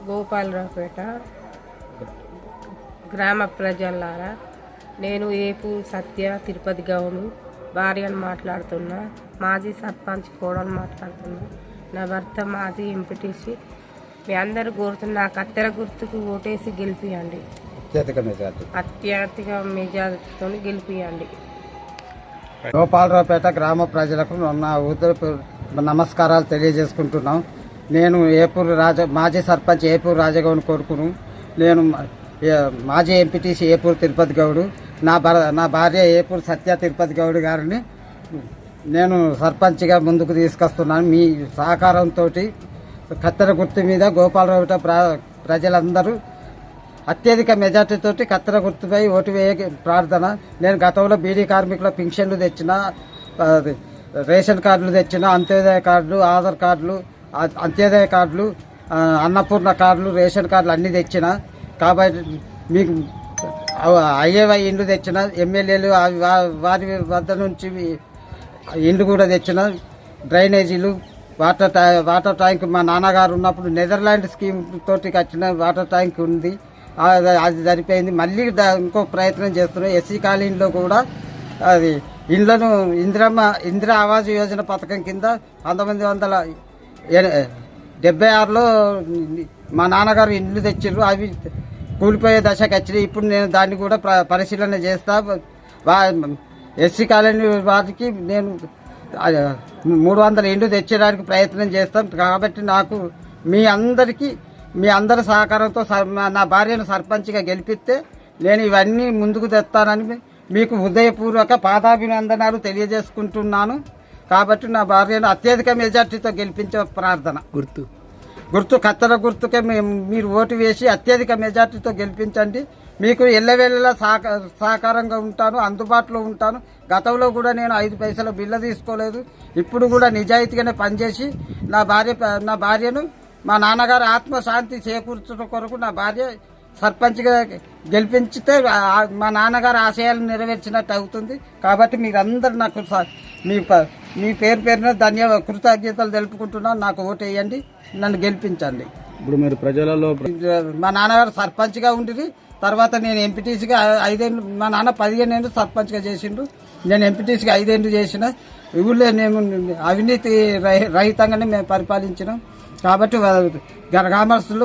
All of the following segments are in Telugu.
గోపాలరావుపేట గ్రామ ప్రజలారా, నేను ఏపు సత్య తిరుపతి గౌడు భార్యను మాట్లాడుతున్నా. మాజీ సర్పంచ్ కోడలు మాట్లాడుతున్నా. నా భర్త మాజీ ఎంపీటీసీ. మీ అందరూ కోరుతున్న కత్తెర గుర్తుకు ఓటేసి గెలిపియండి. అత్యధిక మెజార్టీతో గెలిపియండి. గోపాలరావుపేట గ్రామ ప్రజలకు నా నమస్కారాలు తెలియజేసుకుంటున్నాం. నేను మాజీ సర్పంచ్ ఏపూరు రాజగౌడ్ని కోరుకును. నేను మాజీ ఎంపీటీసీ ఏపూరు తిరుపతి గౌడు. నా భార్య ఏపూరు సత్య తిరుపతి గౌడ్ గారిని నేను సర్పంచ్గా ముందుకు తీసుకొస్తున్నాను. మీ సహకారంతో కత్తెర గుర్తు మీద గోపాలరావుపేట ప్రజలందరూ అత్యధిక మెజార్టీతో కత్తెర గుర్తుపై ఓటు వేయ ప్రార్థన. నేను గతంలో బీడీ కార్మికుల పింఛన్లు తెచ్చిన, రేషన్ కార్డులు తెచ్చిన, అంత్యోదయ కార్డులు, ఆధార్ కార్డులు, అంత్యోదయ కార్డులు, అన్నపూర్ణ కార్డులు, రేషన్ కార్డులు అన్నీ తెచ్చిన. కాబట్టి మీకు అయ్యేవై ఇండ్లు తెచ్చిన, ఎమ్మెల్యేలు వారి వద్ద నుంచి ఇండ్లు కూడా తెచ్చిన. డ్రైనేజీలు, వాటర్ ట్యాంక్ మా నాన్నగారు ఉన్నప్పుడు నెదర్లాండ్ స్కీమ్ తోటి వచ్చిన వాటర్ ట్యాంక్ ఉంది, అది సరిపోయింది. మళ్ళీ ఇంకో ప్రయత్నం చేస్తున్నాం. ఎస్సీ కాలనీలో కూడా అది ఇండ్లను ఇందిరా ఆవాస్ యోజన పథకం కింద 1976లో మా నాన్నగారు ఇండ్లు తెచ్చారు. అవి కూలిపోయే దశకు వచ్చినాయి. ఇప్పుడు నేను దాన్ని కూడా పరిశీలన చేస్తా. ఎస్సీ కాలనీ వారికి నేను 300 ఇండ్లు తెచ్చడానికి ప్రయత్నం చేస్తాం. కాబట్టి నాకు మీ అందరి సహకారంతో నా భార్యను సర్పంచ్గా గెలిపిస్తే నేను ఇవన్నీ ముందుకు తెస్తానని మీకు హృదయపూర్వక పాదాభినందనాలు తెలియజేసుకుంటున్నాను. కాబట్టి నా భార్యను అత్యధిక మెజార్టీతో గెలిపించే ప్రార్థన. గుర్తు కత్తెర గుర్తుకే మీరు ఓటు వేసి అత్యధిక మెజార్టీతో గెలిపించండి. మీకు ఎల్లవేళలా సహకారంగా ఉంటాను, అందుబాటులో ఉంటాను. గతంలో కూడా నేను 5 పైసల బిల్ల తీసుకోలేదు. ఇప్పుడు కూడా నిజాయితీగానే పనిచేసి నా భార్యను మా నాన్నగారు ఆత్మశాంతి చేకూర్చడం కొరకు నా భార్య సర్పంచ్గా గెలిపించితే మా నాన్నగారు ఆశయాలు నెరవేర్చినట్టు అవుతుంది. కాబట్టి మీరందరూ నాకు మీ పేరున కృతజ్ఞతలు తెలుపుకుంటున్నాను. నాకు ఓటు వేయండి, నన్ను గెలిపించండి. ఇప్పుడు మీరు ప్రజలలో మా నాన్నగారు సర్పంచ్గా ఉండి తర్వాత నేను ఎంపీటీసీగా 5 ఏళ్ళు, మా నాన్న 15 ఏళ్ళు సర్పంచ్గా చేసిండు. నేను ఎంపీటీసీగా 5 ఏళ్ళు చేసిన. ఊళ్ళో మేము అవినీతి రహితంగానే మేము పరిపాలించినాం. కాబట్టి గ్రామస్తులు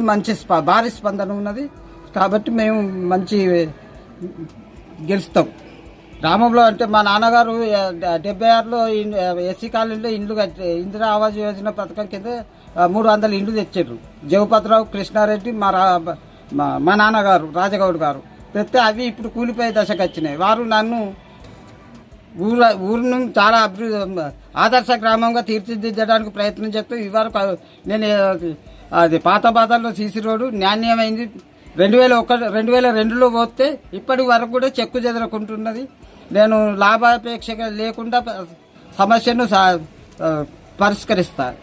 భారీ స్పందన ఉన్నది. కాబట్టి మేము మంచి గెలుస్తాం. గ్రామంలో అంటే మా నాన్నగారు 76లో ఎస్సీ కాలనీలో ఇండ్లు ఇందిరా ఆవాస్ యోజన పథకం కింద 300 ఇండ్లు తెచ్చారు. జగపతిరావు, కృష్ణారెడ్డి, మా నాన్నగారు రాజగౌడ్ గారు తెస్తే అవి ఇప్పుడు కూలిపోయే దశకు వచ్చినాయి. వారు నన్ను ఊరు నుంచి చాలా ఆదర్శ గ్రామంగా తీర్చిదిద్దడానికి ప్రయత్నం చేస్తూ ఇవరకు నేను అది పాత బాధల్లో సీసీ రోడ్డు నాణ్యమైంది. 2002లో పోతే ఇప్పటి వరకు కూడా చెక్కు చెదరకుంటున్నది. నేను లాభాపేక్షగా లేకుండా సమస్యను పరిష్కరిస్తాను.